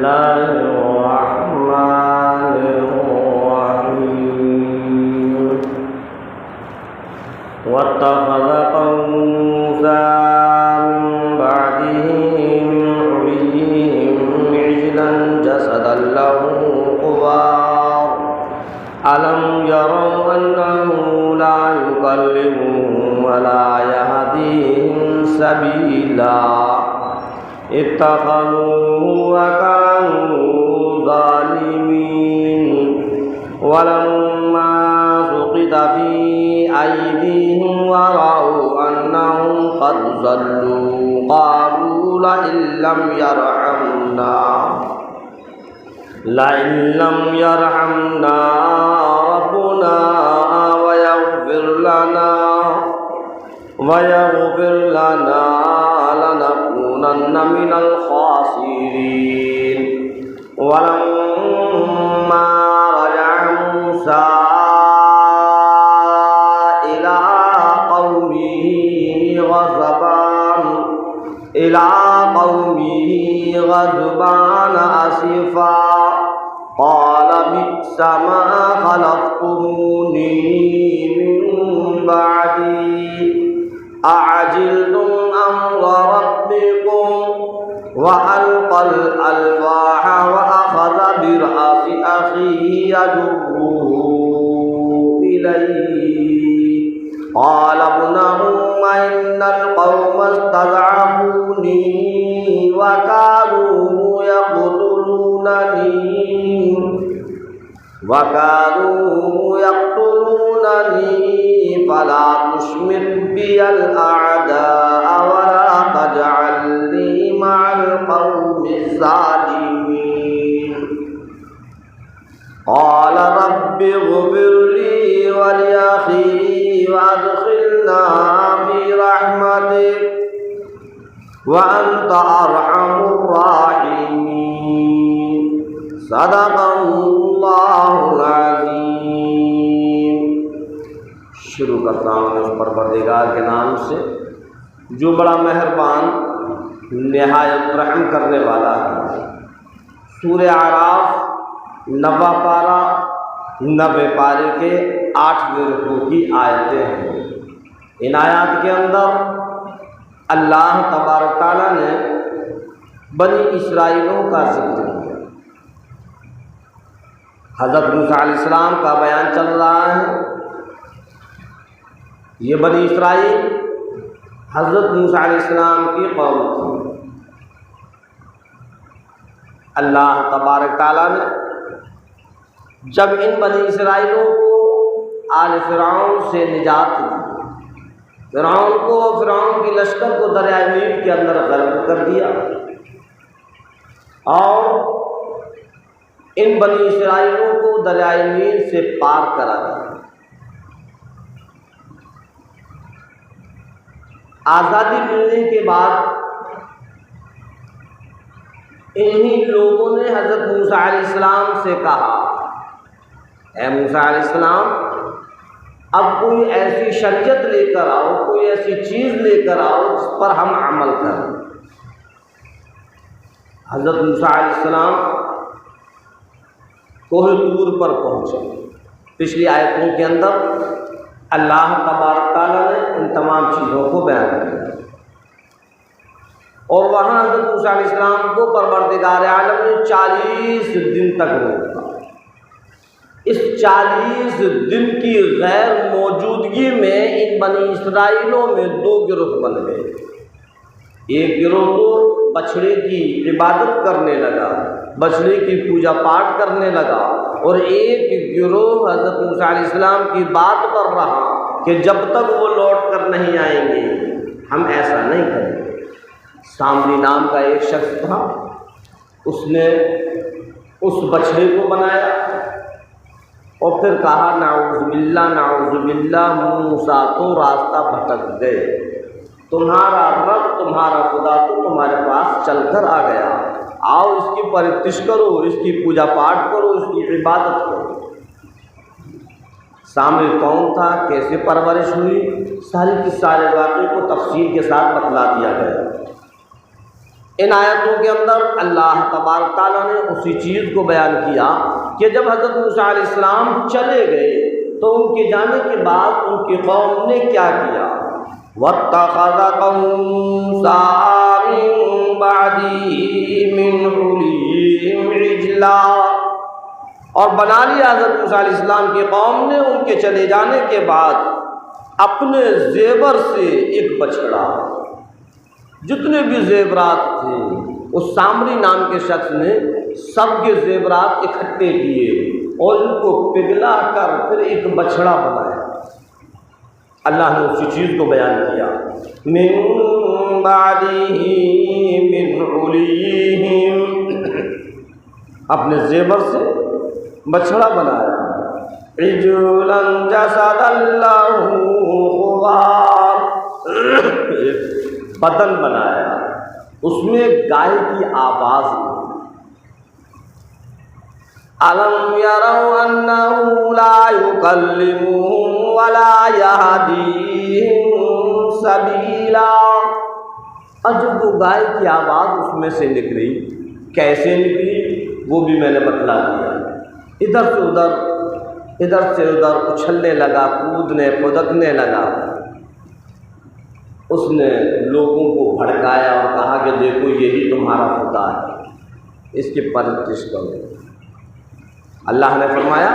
الله الرحمن الرحيم واتخذ قوم موسى من بعده من حليهم عجلا جسدا له خوار ألم يروا أنه لا يكلمهم ولا يهديهم سبيلا اتخذوه وكانوا ظالمين ولما سقط في أيديهم ورأوا أنهم قد ضلوا قالوا لئن لم يرحمنا ربنا ويغفر لنا لنكونن من الخاسرين ولما رجع موسى إلى قومه غضبان أسفا قال بئس ما خلفتموني من بعدي أعجلتم أمر ربكم وألقى الألواح وأخذ برأس أخيه يجره إليه قال ابن أم إن القوم استضعفوني وكانوا يقتلونني فلا تشمت بي الأعداء ولا تجعلني مع القوم الظالمين قال رب اغفر لي ولأخي وأدخلنا في رحمتك وأنت أرحم الراحمين صدق اللہ العظیم۔ شروع کرتا ہوں اس پروردگار کے نام سے جو بڑا مہربان نہایت رحم کرنے والا ہے۔ سورہ اعراف 90 پارہ 90 پارے کے 8ویں رکوع کی آیتیں ہیں۔ ان آیات کے اندر اللہ تبارک تعالیٰ نے بنی اسرائیلوں کا ذکر کیا۔ حضرت موسیٰ علیہ السلام کا بیان چل رہا ہے۔ یہ بنی اسرائیل حضرت موسیٰ علیہ السلام کی قوم تھی۔ اللہ تبارک تعالیٰ نے جب ان بنی اسرائیلوں کو آل فرعون سے نجات دی، فرعون کی لشکر کو دریائے نیل کے اندر غرق کر دیا اور ان بنی اسرائیلوں کو دریائے نیل سے پار کرا دیا۔ آزادی ملنے کے بعد انہی لوگوں نے حضرت موسیٰ علیہ السلام سے کہا، اے موسیٰ علیہ السلام اب کوئی ایسی شریعت لے کر آؤ، کوئی ایسی چیز لے کر آؤ جس پر ہم عمل کریں۔ حضرت موسیٰ علیہ السلام کوہ طور پر پہنچے۔ پچھلی آیتوں کے اندر اللہ تبارک تعالیٰ نے ان تمام چیزوں کو بیان کیا اور وہاں حضرت موسیٰ علیہ السلام کو پروردگار عالم نے 40 دن تک روکا۔ اس 40 دن کی غیر موجودگی میں ان بنی اسرائیلوں میں 2 گروہ بن گئے۔ ایک گروہ تو بچھڑے کی عبادت کرنے لگا، بچھڑے کی پوجا پاٹ کرنے لگا، اور ایک گروہ حضرت موسیٰ علیہ السلام کی بات پر رہا کہ جب تک وہ لوٹ کر نہیں آئیں گے ہم ایسا نہیں کریں گے۔ سامری نام کا ایک شخص تھا، اس نے اس بچھڑے کو بنایا اور پھر کہا نعوذ باللہ موسیٰ تو راستہ بھٹک گئے، تمہارا رب تمہارا خدا تو تمہارے پاس چل کر آ گیا، آؤ اس کی پرستش کرو، اس کی پوجا پاٹ کرو، اس کی عبادت کرو۔ سامری کون تھا، کیسے پرورش ہوئی، سارے واقعے کو تفصیل کے ساتھ بتلا دیا گیا۔ ان آیتوں کے اندر اللہ تبارک تعالیٰ نے اسی چیز کو بیان کیا کہ جب حضرت موسیٰ علیہ السلام چلے گئے تو ان کے جانے کے بعد ان کی قوم نے کیا کیا؟ وَاتَّخَذَ قَوْمٌ مِّن بَعْدِهِ مِنْ حُلِيِّهِمْ عِجْلًا، اور بنا لیا حضرت موسیٰ علیہ السلام کی قوم نے ان کے چلے جانے کے بعد اپنے زیور سے ایک بچڑا۔ جتنے بھی زیورات تھے اس سامری نام کے شخص نے سب کے زیورات اکٹھے کیے اور ان کو پگھلا کر پھر ایک بچڑا بنایا۔ اللہ نے اسی چیز کو بیان کیا، من بعدہ من حلیہم، اپنے زیور سے بچڑا بنایا۔ عجلا جسدا لہ خوار، بدن بنایا اس میں گائے کی آواز تھی۔ الم یروا انہ لا یکلمہم ولا یہدیہم سبیلا، اور جب وہ گائے کی آواز اس میں سے نکلی، کیسے نکلی وہ بھی میں نے بتلا دیا۔ ادھر سے ادھر اچھلنے لگا، کودنے پھدکنے لگا۔ اس نے لوگوں کو بھڑکایا اور کہا کہ دیکھو یہی تمہارا خدا ہے، اس کی پرستش کرو۔ اللہ نے فرمایا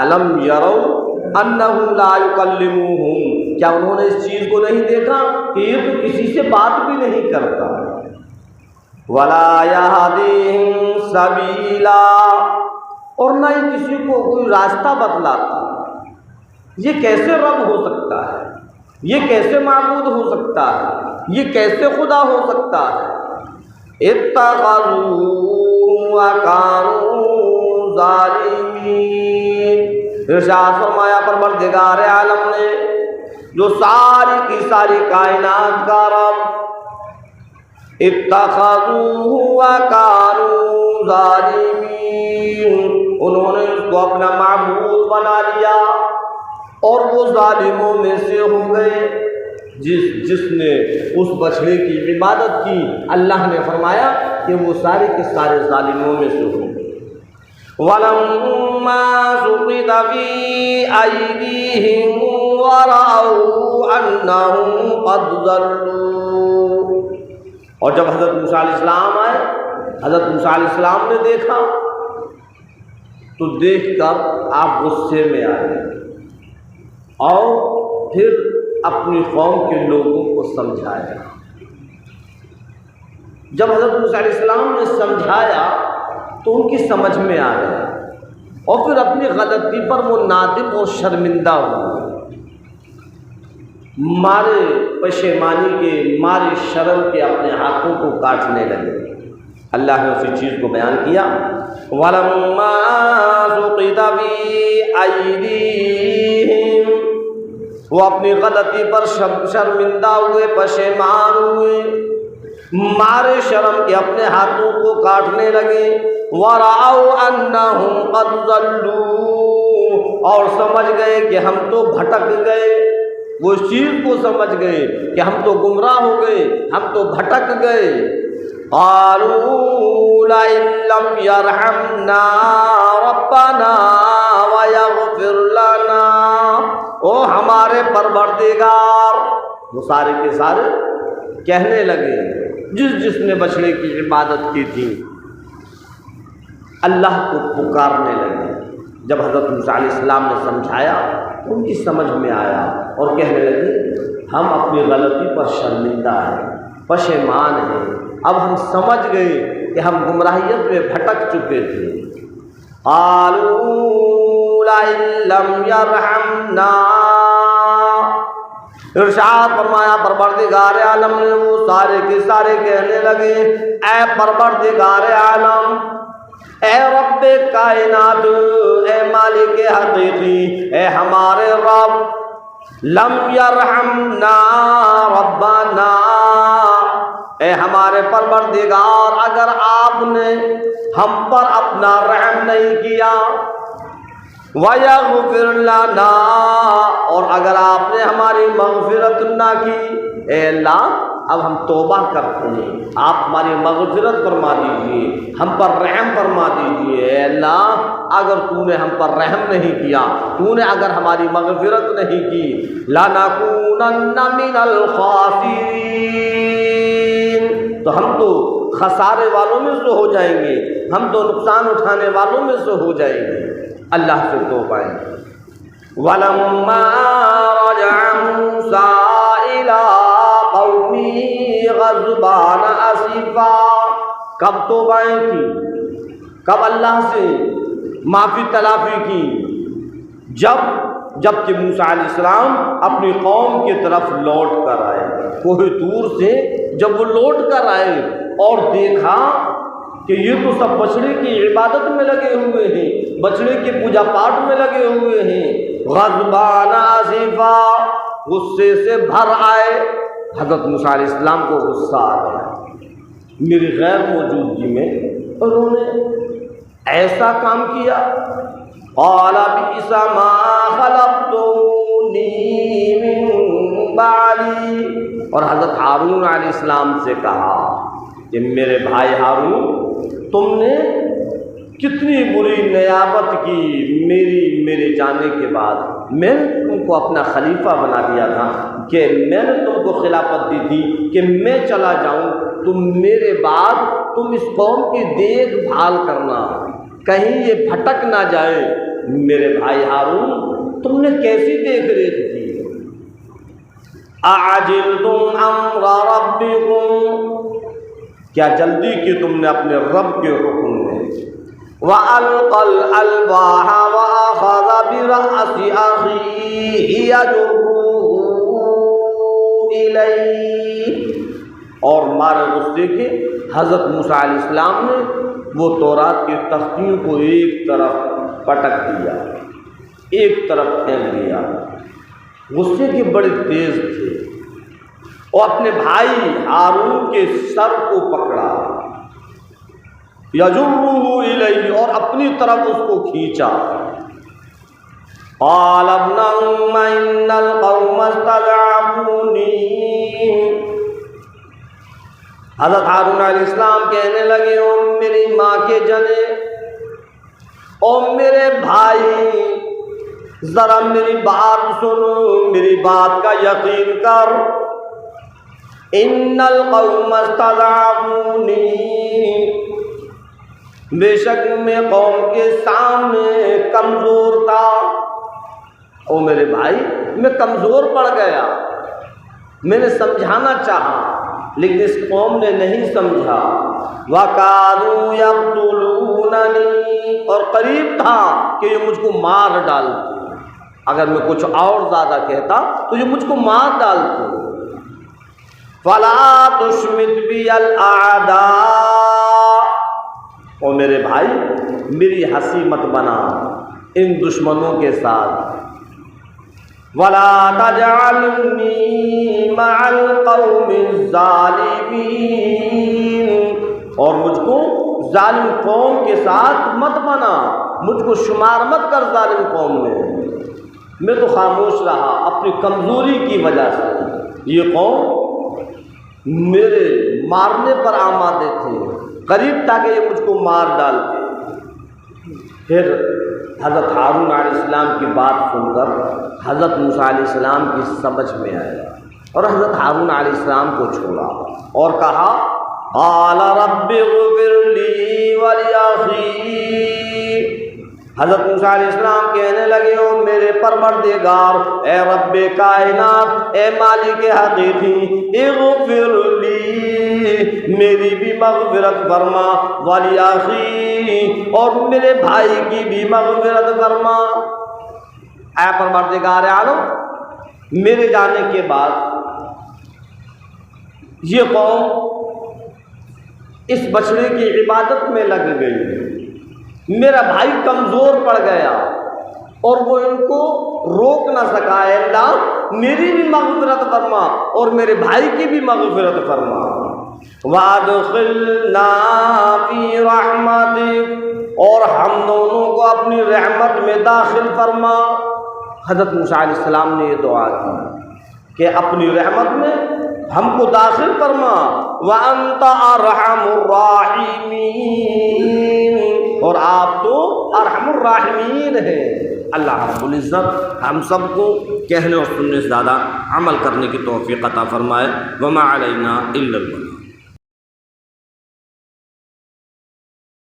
الم یروا انہ لا یکلمہم، کیا انہوں نے اس چیز کو نہیں دیکھا کہ یہ تو کسی سے بات بھی نہیں کرتا، ولا یہدیہم سبیلا، اور نہ ہی کسی کو کوئی راستہ بتلاتا۔ یہ کیسے رب ہو سکتا ہے؟ یہ کیسے معبود ہو سکتا ہے؟ یہ کیسے خدا ہو سکتا ہے؟ اتخذوا وکانوا ظالمین، ارشاد فرمایا پروردگار عالم نے جو ساری کی ساری کائنات کا رب، اتخذوا وکانوا ظالمین، انہوں نے اس کو اپنا معبود بنا لیا اور وہ ظالموں میں سے ہو گئے۔ جس نے اس بچڑے کی عبادت کی، اللہ نے فرمایا کہ وہ سارے کے سارے ظالموں میں سے ہو گئے۔ وَلَمَّا سُقِطَ فِي أَيْدِيهِمْ وَرَأَوْا أَنَّهُمْ قَدْ ضَلُّوا، اور جب حضرت موسیٰ علیہ السلام آئے، حضرت موسیٰ علیہ السلام نے دیکھا تو دیکھ کر آپ غصے میں آ گئے اور پھر اپنی قوم کے لوگوں کو سمجھایا۔ جب حضرت موسیٰ علیہ السلام نے سمجھایا تو ان کی سمجھ میں آ گیا اور پھر اپنی غلطی پر وہ نادم اور شرمندہ ہوئے، مارے پشیمانی کے، مارے شرم کے اپنے ہاتھوں کو کاٹنے لگے۔ اللہ نے اسی چیز کو بیان کیا، وَلَمَّا سُقِطَ فِي أَيْدِيهِمْ، وہ اپنی غلطی پر شرمندہ ہوئے، پشیمان ہوئے، مارے شرم کے اپنے ہاتھوں کو کاٹنے لگے۔ وَرَأَوْا أَنَّهُمْ قَدْ ضَلُّوا، اور سمجھ گئے کہ ہم تو بھٹک گئے، وہ اس چیز کو سمجھ گئے کہ ہم تو گمراہ ہو گئے، ہم تو بھٹک گئے۔ قَالُوا لَئِن لَّمْ يَرْحَمْنَا رَبَّنَا وَيَغْفِرْ لَنَا، او ہمارے پروردگار، وہ سارے کے سارے کہنے لگے جس نے بچڑے کی عبادت کی تھی، اللہ کو پکارنے لگے۔ جب حضرت موسیٰ علیہ السلام نے سمجھایا ان کی سمجھ میں آیا اور کہنے لگے ہم اپنی غلطی پر شرمندہ ہیں، پشیمان ہیں، اب ہم سمجھ گئے کہ ہم گمراہیت میں بھٹک چکے تھے۔ قالوا لئن لم یرحمنا، ارشاد فرمایا پروردگار عالم نے وہ سارے کے سارے کہنے لگے اے پروردگار عالم، اے رب کائنات، اے مالک حقیقی، اے ہمارے رب، لم یرحمنا ربنا، اے ہمارے پروردگار، اگر آپ نے ہم پر اپنا رحم نہیں کیا، وَيَغْفِرْ لَنَا، اور اگر آپ نے ہماری مغفرت نہ کی، اے اللہ اب ہم توبہ کرتے ہیں، آپ ہماری مغفرت فرما دیجیے، ہم پر رحم فرما دیجیے۔ اے اللہ اگر تو نے ہم پر رحم نہیں کیا، تو نے اگر ہماری مغفرت نہیں کی، لَنَكُونَنَّ مِنَ الْخَاسِرِينَ، تو ہم تو خسارے والوں میں سے ہو جائیں گے، ہم تو نقصان اٹھانے والوں میں سے ہو جائیں گے۔ اللہ سے توبہ ہے۔ وَلَمَّا رَجَعَ مُوسَىٰ إِلَىٰ قَوْمِهِ غَضْبَانَ أَسِفًا، کب توبائیں کی، کب اللہ سے معافی تلافی کی؟ جب کہ موسیٰ علیہ السلام اپنی قوم کی طرف لوٹ کر آئے، کوہ طور سے جب وہ لوٹ کر آئے اور دیکھا کہ یہ تو سب بچڑے کی عبادت میں لگے ہوئے ہیں، بچڑے کے پوجا پاٹ میں لگے ہوئے ہیں، غضبان آصفا، غصے سے بھر آئے۔ حضرت موسیٰ علیہ السلام کو غصہ آ گیا، میری غیر موجودگی میں انہوں نے ایسا کام کیا۔ قال بئس ما خلقتونی من بعدی، اور حضرت ہارون علیہ السلام سے کہا کہ میرے بھائی ہارون، تم نے کتنی بری نیابت کی میرے جانے کے بعد۔ میں نے تم کو اپنا خلیفہ بنا دیا تھا، کہ میں نے تم کو خلافت دی تھی کہ میں چلا جاؤں، تم میرے بعد تم اس قوم کی دیکھ بھال کرنا، کہیں یہ بھٹک نہ جائے۔ میرے بھائی ہارون، تم نے کیسی دیکھ ریکھ کی؟ اعجلتم امر ربکم، کیا جلدی کی تم نے اپنے رب کے حکم میں؟ وَأَلْقَى الْأَلْوَاحَ وَأَخَذَ بِرَأْسِ أَخِيهِ يَجُرُّهُ إِلَيْهِ، اور مارے غصے کے حضرت موسیٰ علیہ السلام نے وہ تورات کی تختیوں کو ایک طرف پٹک دیا، ایک طرف پھینک دیا۔ غصے کے بڑے تیز تھے، اور اپنے بھائی ہارون کے سر کو پکڑا، یجرہ الیہ، اور اپنی طرف اس کو کھینچا۔ قال ابن ام ان القوم استضعفونی، حضرت ہارون علیہ السلام کہنے لگے، او میری ماں کے جنے، او میرے بھائی، ذرا میری بات سنو، میری بات کا یقین کر۔ ان القوم استضعفونی، بے شک میں قوم کے سامنے کمزور تھا۔ او میرے بھائی، میں کمزور پڑ گیا، میں نے سمجھانا چاہا لیکن اس قوم نے نہیں سمجھا۔ وَكَادُوا يَقْتُلُونَنِي، اور قریب تھا کہ یہ مجھ کو مار ڈالتے، اگر میں کچھ اور زیادہ کہتا تو یہ مجھ کو مار ڈالتے۔ فَلَا تُشْمِتْ بِيَ الْأَعْدَاءَ، اور میرے بھائی میری ہنسی مت بنا ان دشمنوں کے ساتھ۔ وَلَا تَجْعَلْنِي مَعَ الْقَوْمِ الظَّالِمِينَ، اور مجھ کو ظالم قوم کے ساتھ مت بنا، مجھ کو شمار مت کر ظالم قوم میں۔ میں تو خاموش رہا اپنی کمزوری کی وجہ سے، یہ قوم میرے مارنے پر آمادے تھے، قریب تھا کہ یہ مجھ کو مار ڈالتے۔ پھر حضرت ہارون علیہ السلام کی بات سن کر حضرت موسیٰ علیہ السلام کی سمجھ میں آیا، اور حضرت ہارون علیہ السلام کو چھوڑا اور کہا، قال رب اغفر لی ولی، حضرت موسیٰ علیہ السلام کہنے لگے، او میرے پروردگار، اے رب کائنات، اے مالک حقیقی، اغفر لی، میری بھی مغفرت فرما، ولی اخی، اور میرے بھائی کی بھی مغفرت فرما۔ اے پروردگار عالم، میرے جانے کے بعد یہ قوم اس بچڑے کی عبادت میں لگ گئی، میرا بھائی کمزور پڑ گیا اور وہ ان کو روک نہ سکا۔ اے اللہ میری بھی مغفرت فرما اور میرے بھائی کی بھی مغفرت فرما۔ وَأَدْخِلْنَا فِي رَحْمَتِكَ، اور ہم دونوں کو اپنی رحمت میں داخل فرما۔ حضرت موسیٰ علیہ السلام نے یہ دعا کی کہ اپنی رحمت میں ہم کو داخل فرما وَأَنْتَ أَرْحَمُ الرَّاحِمِينَ، اور آپ تو ارحم الراحمین ہیں۔ اللہ رب العزت ہم سب کو کہنے اور سننے سے زیادہ عمل کرنے کی توفیق عطا فرمائے۔ وَمَا عَلَيْنَا إِلَّا الْبَلَاغُ۔